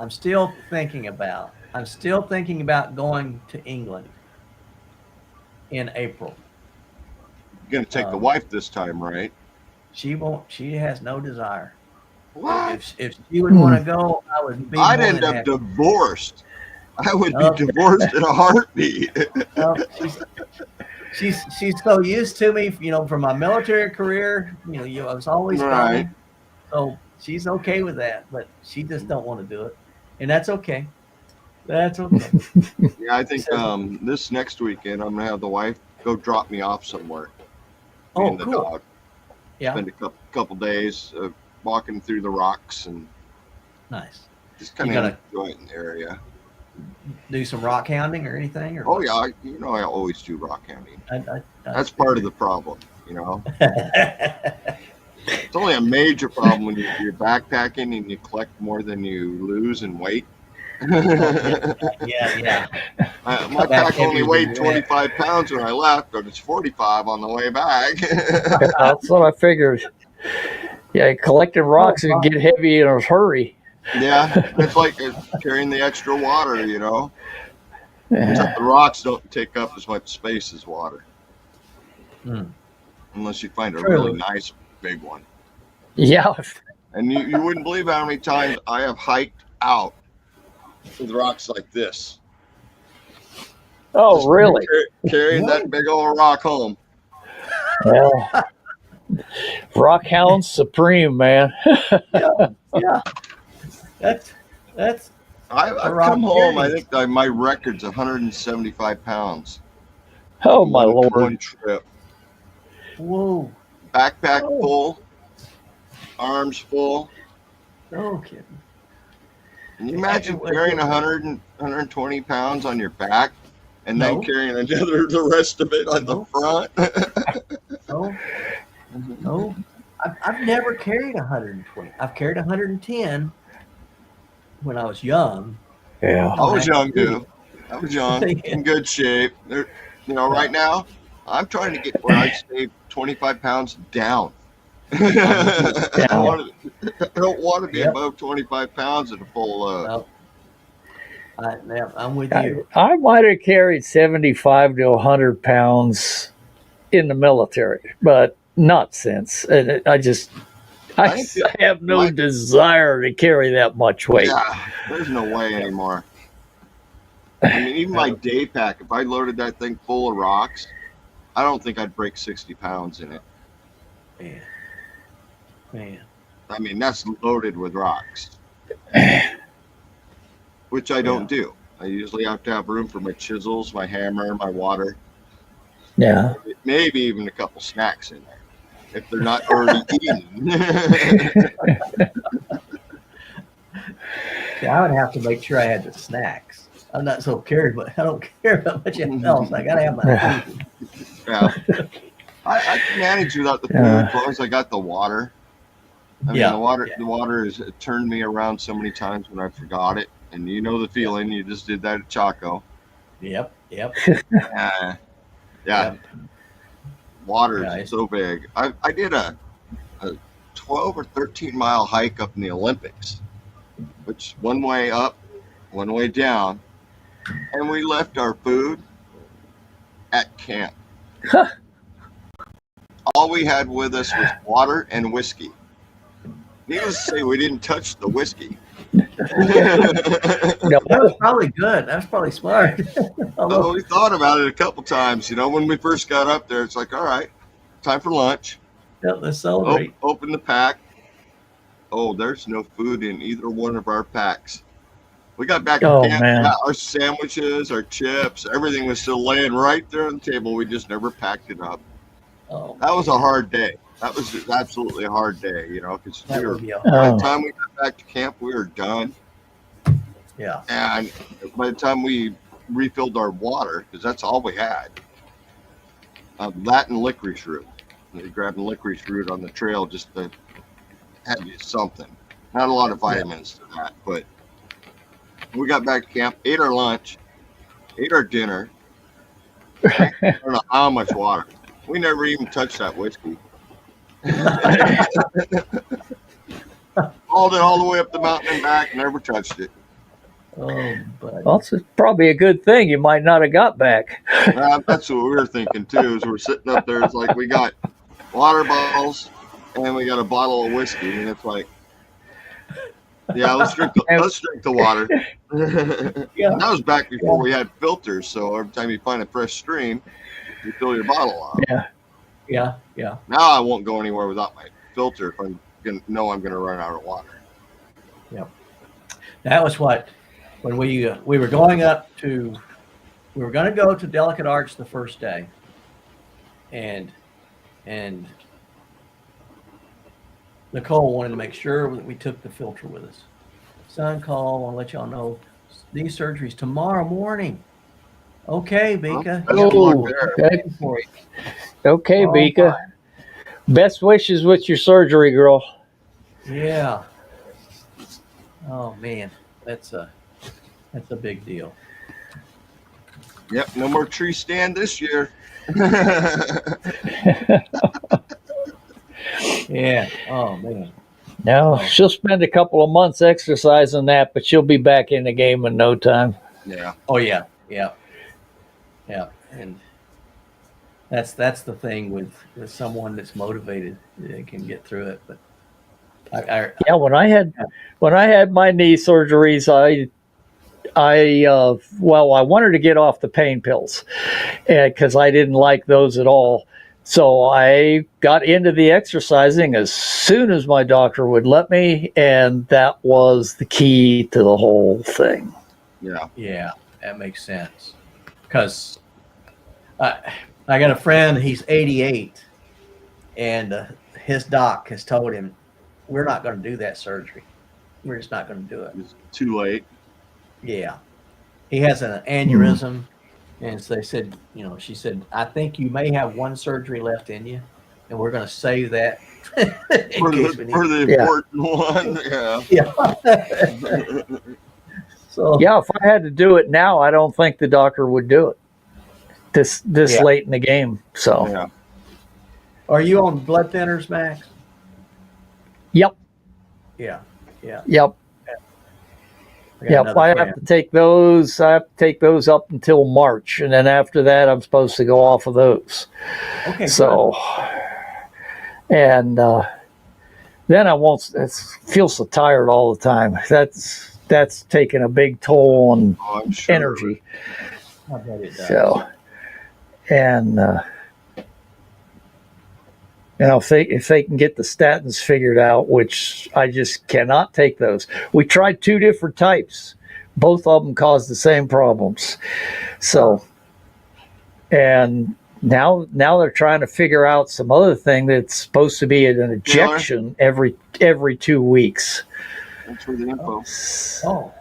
still thinking about. I'm still thinking about going to England in April. You're gonna take the wife this time, right? She won't. She has no desire. What? If she would want to go, I would be. I'd end up divorced. I would be divorced in a heartbeat. She's so used to me, from my military career. I was always right. Gone, so she's okay with that, but she just don't want to do it, and that's okay. That's okay. Yeah, I think this next weekend I'm gonna have the wife go drop me off somewhere. Oh, the cool. dog. Yeah. Spend a couple days walking through the rocks and nice. just kind of enjoy it in the area. Do some rock hounding or anything? Or oh, yeah. I always do rock hounding. That's part of the problem, It's only a major problem when you're backpacking and you collect more than you lose in weight. Yeah. My pack only weighed 25 pounds when I left, but it's 45 on the way back. That's what I figured. Yeah, collecting rocks and get heavy in a hurry. Yeah, it's like carrying the extra water, Except the rocks don't take up as much space as water. Unless you find a really nice big one. Yeah. And you wouldn't believe how many times I have hiked out with rocks like this. Oh, just really? Carrying that big old rock home. Yeah. Rock hound supreme, man. Yeah. That's. I've come home. I think my record's 175 pounds. Oh my Lord! One trip. Whoa. Backpack full, arms full. No kidding. Can you imagine carrying 120 pounds on your back and then carrying the rest of it on the front? No. I've never carried 120. I've carried 110 when I was young. Yeah. I was young too. I was young, in good shape. Right now, I'm trying to get where I stay 25 pounds down. I don't want to be above 25 pounds at a full load. I'm with you. I might have carried 75 to 100 pounds in the military, but not since. I have no desire to carry that much weight. Yeah, there's no way anymore. I mean, even my day pack, if I loaded that thing full of rocks, I don't think I'd break 60 pounds in it. Man. I mean, that's loaded with rocks, which I don't do. I usually have to have room for my chisels, my hammer, my water. Yeah. Maybe even a couple snacks in there, if they're not already eaten. Yeah, I would have to make sure I had the snacks. I'm not so carried, but I don't care about much else. I gotta have my food. Yeah. I can manage without the food as long as I got the water. I mean, the water has turned me around so many times when I forgot it. And you know the feeling. You just did that at Chaco. Yep. Yeah. Water is so big. I did a 12 or 13 mile hike up in the Olympics, which one way up, one way down. And we left our food at camp. All we had with us was water and whiskey. Needless to say, we didn't touch the whiskey. That was probably good. That was probably smart. Although we thought about it a couple times. When we first got up there, it's like, all right, time for lunch. Yeah, let's celebrate. Open the pack. Oh, there's no food in either one of our packs. We got back to camp. Man. Our sandwiches, our chips, everything was still laying right there on the table. We just never packed it up. That was a hard day. That was absolutely a hard day, because by the time we got back to camp, we were done. Yeah. And by the time we refilled our water, because that's all we had, that and licorice root. Grabbing licorice root on the trail just to have you something. Not a lot of vitamins to that, but we got back to camp, ate our lunch, ate our dinner. I don't know how much water. We never even touched that whiskey. Hauled it all the way up the mountain and back, never touched it. Well, it's probably a good thing you might not have got back. That's what we were thinking too. As we're sitting up there, it's like we got water bottles and we got a bottle of whiskey, and it's like, let's drink the water. That was back before we had filters, so every time you find a fresh stream, you fill your bottle up. Yeah. Now I won't go anywhere without my filter if I'm gonna run out of water. Yep. That was when we were going up to, we were going to go to Delicate Arch the first day, and Nicole wanted to make sure that we took the filter with us. Son call. Want to let y'all know these surgeries tomorrow morning. Okay, Bika. Oh, okay. Okay, Bika. Best wishes with your surgery, girl. Yeah. Oh man, that's a big deal. Yep, no more tree stand this year. Yeah. Oh man. No, she'll spend a couple of months exercising that, but she'll be back in the game in no time. Yeah. Oh yeah. Yeah. Yeah. And that's the thing with someone that's motivated, they can get through it. But yeah, when I had my knee surgeries, I wanted to get off the pain pills because I didn't like those at all. So I got into the exercising as soon as my doctor would let me, and that was the key to the whole thing. Yeah. Yeah, that makes sense. Because I got a friend, he's 88, and his doc has told him, we're not going to do that surgery. We're just not going to do it. It's too late. Yeah. He has an aneurysm. And so they said, she said, I think you may have one surgery left in you, and we're going to save that for the important one. Yeah. So yeah, if I had to do it now, I don't think the doctor would do it this late in the game. So, yeah. Are you on blood thinners, Max? Yep. Yeah. Yep. I have to take those. I have to take those up until March, and then after that, I'm supposed to go off of those. Okay. So, good. And then I won't feel so tired all the time. That's taking a big toll on energy. I bet it does. So, and if they can get the statins figured out, which I just cannot take those. We tried 2 different types. Both of them cause the same problems. So, and now they're trying to figure out some other thing that's supposed to be an injection every 2 weeks. Thanks for the info. Oh.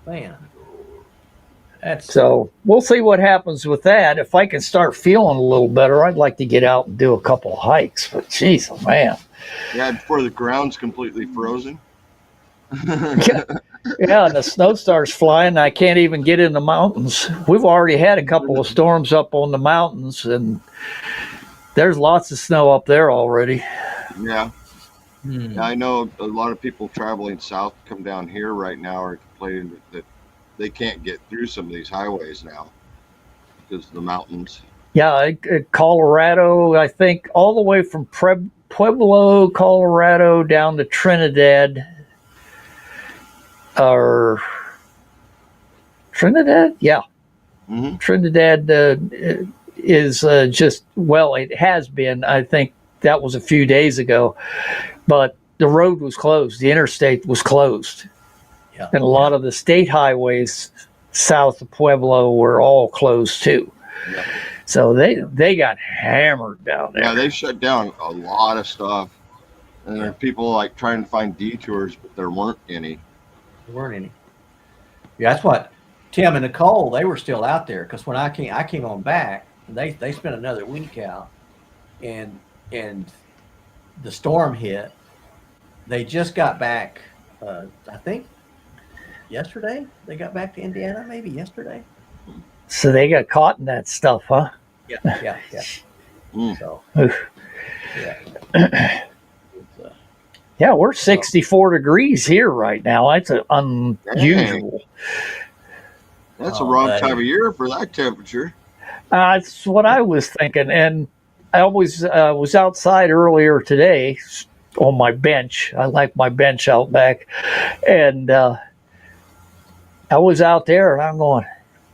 Man. So we'll see what happens with that. If I can start feeling a little better, I'd like to get out and do a couple of hikes. But geez, oh man. Yeah, before the ground's completely frozen. Yeah, and the snow starts flying. I can't even get in the mountains. We've already had a couple of storms up on the mountains, and there's lots of snow up there already. Yeah. I know a lot of people traveling south come down here right now are complaining that they can't get through some of these highways now because of the mountains. Yeah, Colorado, I think all the way from Pueblo, Colorado down to Trinidad. Or Trinidad? Yeah. Mm-hmm. Trinidad is just, it has been. I think that was a few days ago. But the road was closed. The interstate was closed. Yeah. And a lot of the state highways south of Pueblo were all closed too. Yeah. So they got hammered down there. Yeah, they shut down a lot of stuff. And there are people like trying to find detours, but there weren't any. Yeah, that's what Tim and Nicole, they were still out there because when I came on back, they spent another week out, and the storm hit. They just got back, I think yesterday. They got back to Indiana, maybe yesterday. So they got caught in that stuff, huh? Yeah. So, yeah. Yeah, we're 64 degrees here right now. That's unusual. That's a wrong time of year for that temperature. That's what I was thinking. And I always was outside earlier today on my bench. I like my bench out back. And I was out there and I'm going,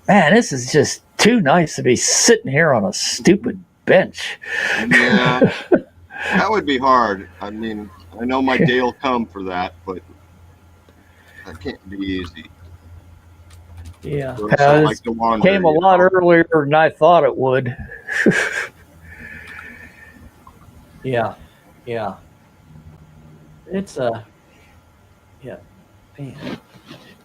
man, this is just too nice to be sitting here on a stupid bench. Yeah, that would be hard. I mean, I know my day will come for that, but that can't be easy. Yeah. It came a lot earlier than I thought it would. Yeah. Yeah. It's yeah, man.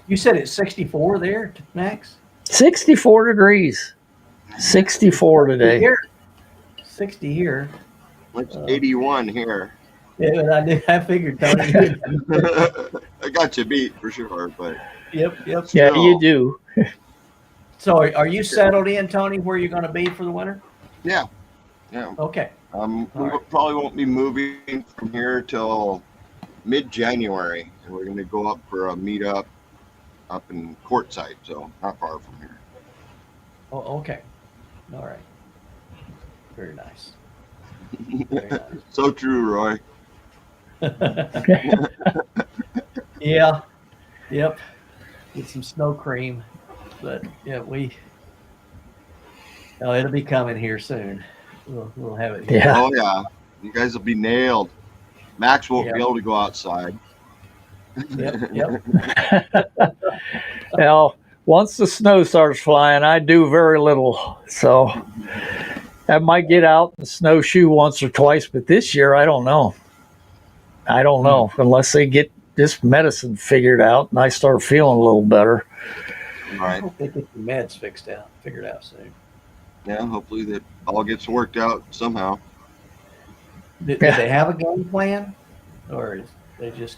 You said it's 64 there, Max? 64 degrees. 64 today. Here. 60 here. It's 81 here. Yeah, but I figured, Tony. I got you beat for sure, but Yep. Yeah, you do. So are you settled in, Tony, where you're going to be for the winter? Yeah. Okay. We probably won't be moving from here till mid-January, and we're going to go up for a meetup up in Quartzsite, so not far from here. Oh, okay. All right. Very nice. Very nice. So true, Roy. Yeah. Yep. Get some snow cream, but yeah, it'll be coming here soon. We'll have it here. Yeah. Oh yeah, you guys will be nailed. Max won't be able to go outside. Yep. Well, once the snow starts flying, I do very little. So I might get out and snowshoe once or twice, but this year I don't know. Unless they get this medicine figured out and I start feeling a little better. Right. I hope they get the meds figured out soon. Yeah, hopefully that all gets worked out somehow. Do they have a game plan, or is they just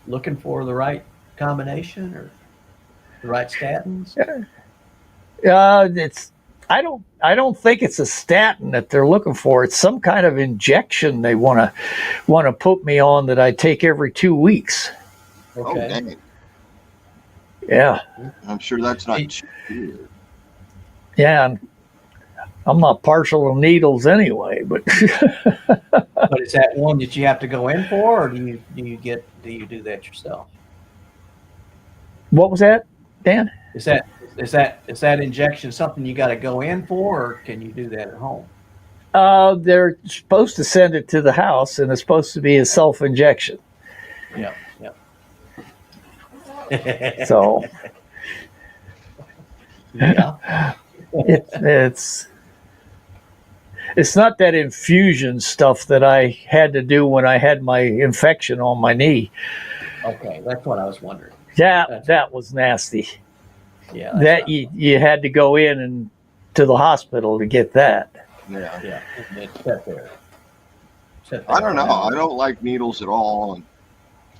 looking for the right combination or the right statins? I don't think it's a statin that they're looking for. It's some kind of injection they want to put me on that I take every 2 weeks. Okay. Oh, dang. Yeah. I'm sure that's not cheap either. Yeah. I'm not partial to needles anyway, but But is that one that you have to go in for, or do you do that yourself? What was that, Dan? Is that injection something you got to go in for, or can you do that at home? They're supposed to send it to the house, and it's supposed to be a self-injection. Yeah. So, yeah, it's not that infusion stuff that I had to do when I had my infection on my knee. Okay, that's what I was wondering. That was nasty. Yeah, that you had to go in and to the hospital to get that. Yeah. It's set there. I don't know. I don't like needles at all. And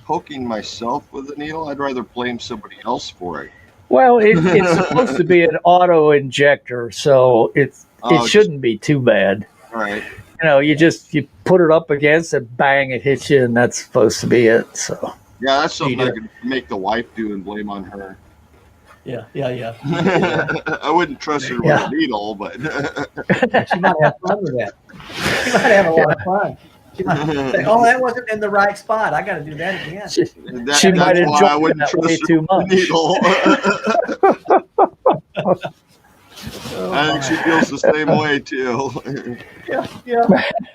poking myself with a needle, I'd rather blame somebody else for it. Well, it's supposed to be an auto injector, so it shouldn't be too bad. Right. You put it up against it, bang, it hits you, and that's supposed to be it. So. Yeah, that's something I could make the wife do and blame on her. Yeah. I wouldn't trust her with a needle, but she might have fun with that. She might have a lot of fun. She might say, "Oh, that wasn't in the right spot. I got to do that again." She might enjoy that way too much. I think she feels the same way too. Yeah.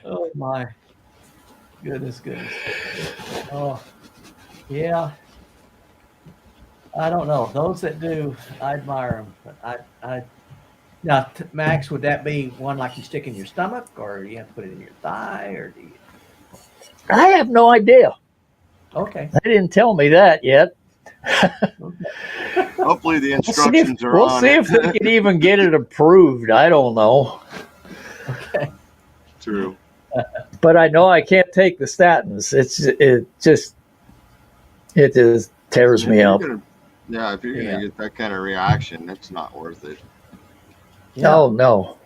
Oh my goodness. Oh, yeah. I don't know. Those that do, I admire them. But now, Max, would that be one like you stick in your stomach, or you have to put it in your thigh, or do you? I have no idea. Okay. They didn't tell me that yet. Hopefully the instructions are on. We'll see if they can even get it approved. I don't know. Okay. True. But I know I can't take the statins. It just tears me up. If you're gonna get that kind of reaction, that's not worth it. Yeah. Oh no.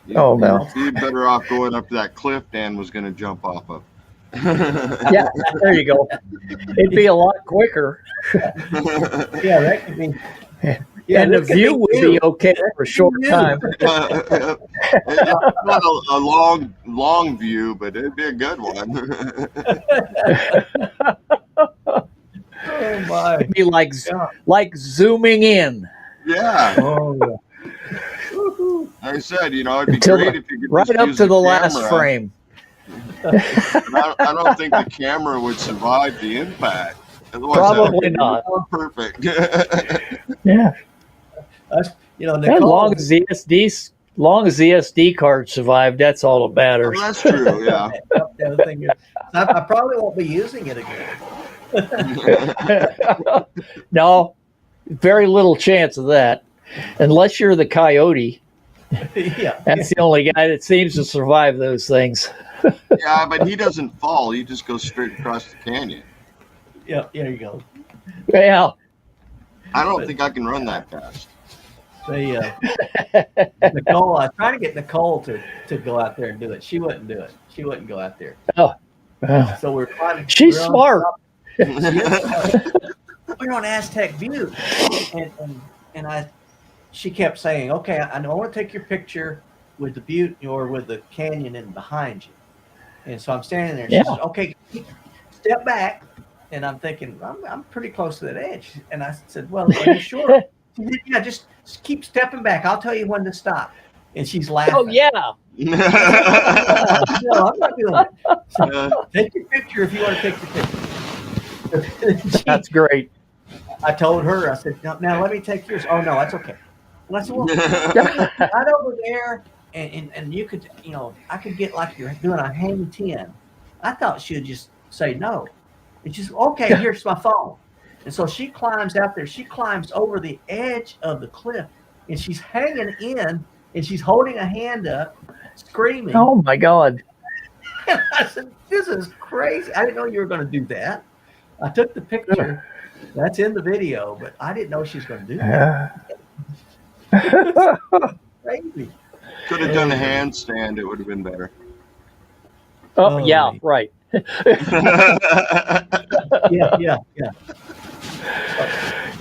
You'd better off going up to that cliff Dan was gonna jump off of. Yeah, there you go. It'd be a lot quicker. Yeah, that could be. Yeah, and the view would be okay for a short time. Not a long view, but it'd be a good one. Oh my! It'd be like zooming in. Yeah. Oh yeah. Like I said, it'd be great if you could right just up use to the last frame. I don't think the camera would survive the impact. Otherwise, probably not. Perfect. Yeah. Nicole, as long as the SD long as the SD card survived, that's all that matters. Oh, that's true. Yeah. The other thing is, I probably won't be using it again. No, very little chance of that, unless you're the coyote. Yeah, that's the only guy that seems to survive those things. Yeah, but he doesn't fall. He just goes straight across the canyon. Yeah, there you go. Yeah. I don't think I can run that fast. Nicole, I tried to get Nicole to go out there and do it. She wouldn't do it. She wouldn't go out there. Oh. So we're climbing. She's smart. We're on Aztec Butte, and she kept saying, "Okay, I want to take your picture with the butte or with the canyon in behind you." And so I'm standing there. And she says, "Okay, step back." And I'm thinking, I'm pretty close to that edge. And I said, "Well, are you sure?" She said, "Yeah, just keep stepping back. I'll tell you when to stop." And she's laughing. Oh yeah. No, I'm not doing it. So, take your picture if you want to take your picture. That's great. I told her, I said, now let me take yours. Oh, no, that's okay. And I said, well, right over there, and you could, I could get like you're doing a hang 10. I thought she would just say no. It's just, okay, here's my phone. And so she climbs out there. She climbs over the edge of the cliff, and she's hanging in, and she's holding a hand up, screaming. Oh, my God. And I said, this is crazy. I didn't know you were going to do that. I took the picture. That's in the video, but I didn't know she was going to do that. Crazy. Could have done a handstand. It would have been better. Oh yeah, right. Yeah.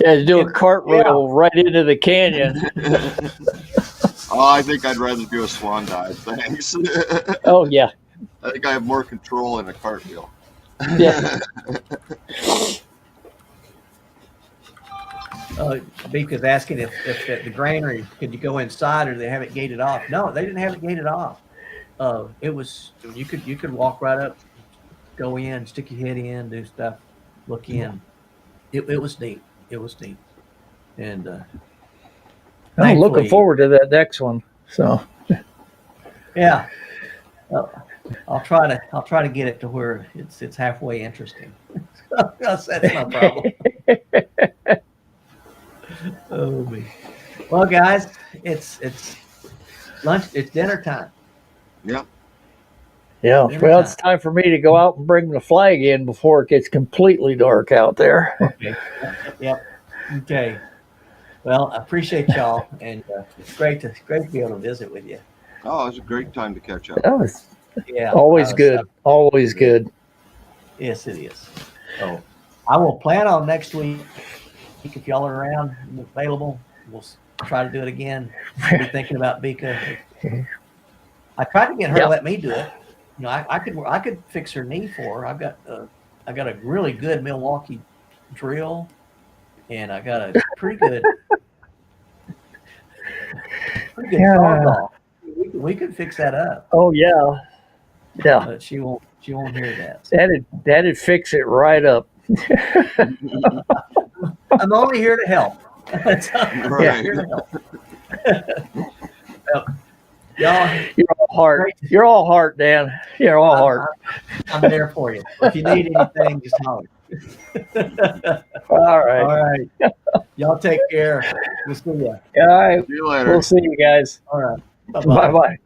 Yeah, to do a cartwheel right into the canyon. Oh, I think I'd rather do a swan dive. Thanks. Oh yeah. I think I have more control in a cartwheel. Yeah. Bika's asking if at the granary, could you go inside or do they have it gated off? No, they didn't have it gated off. It was, you could walk right up, go in, stick your head in, do stuff, look in. It was neat. It was neat. And I'm looking forward to that next one. So yeah. I'll try to get it to where it's halfway interesting. That's no problem. Oh me. Well, guys, it's lunch. It's dinner time. Yep. Yeah. Dinner Well, time. it's time for me to go out and bring the flag in before it gets completely dark out there. Okay. Yep. Okay. Well, I appreciate y'all, and it's great to be able to visit with you. Oh, it was a great time to catch up. Oh, it's Yeah. always good. Always good. Yes, it is. So I will plan on next week. If y'all are around and available, we'll try to do it again. Be thinking about Bika. I tried to get her to let me do it. I could fix her knee for her. I got a really good Milwaukee drill, and I got a pretty good dog. We could fix that up. Oh yeah. Yeah. But she won't hear that. That'd fix it right up. I'm only here to help. Right. Here to help. Y'all, you're all heart. You're all heart, Dan. You're all heart. I'm there for you. If you need anything, just holler. All right. All right. Y'all take care. We'll see you. All right. See you later. We'll see you guys. All right. Bye bye.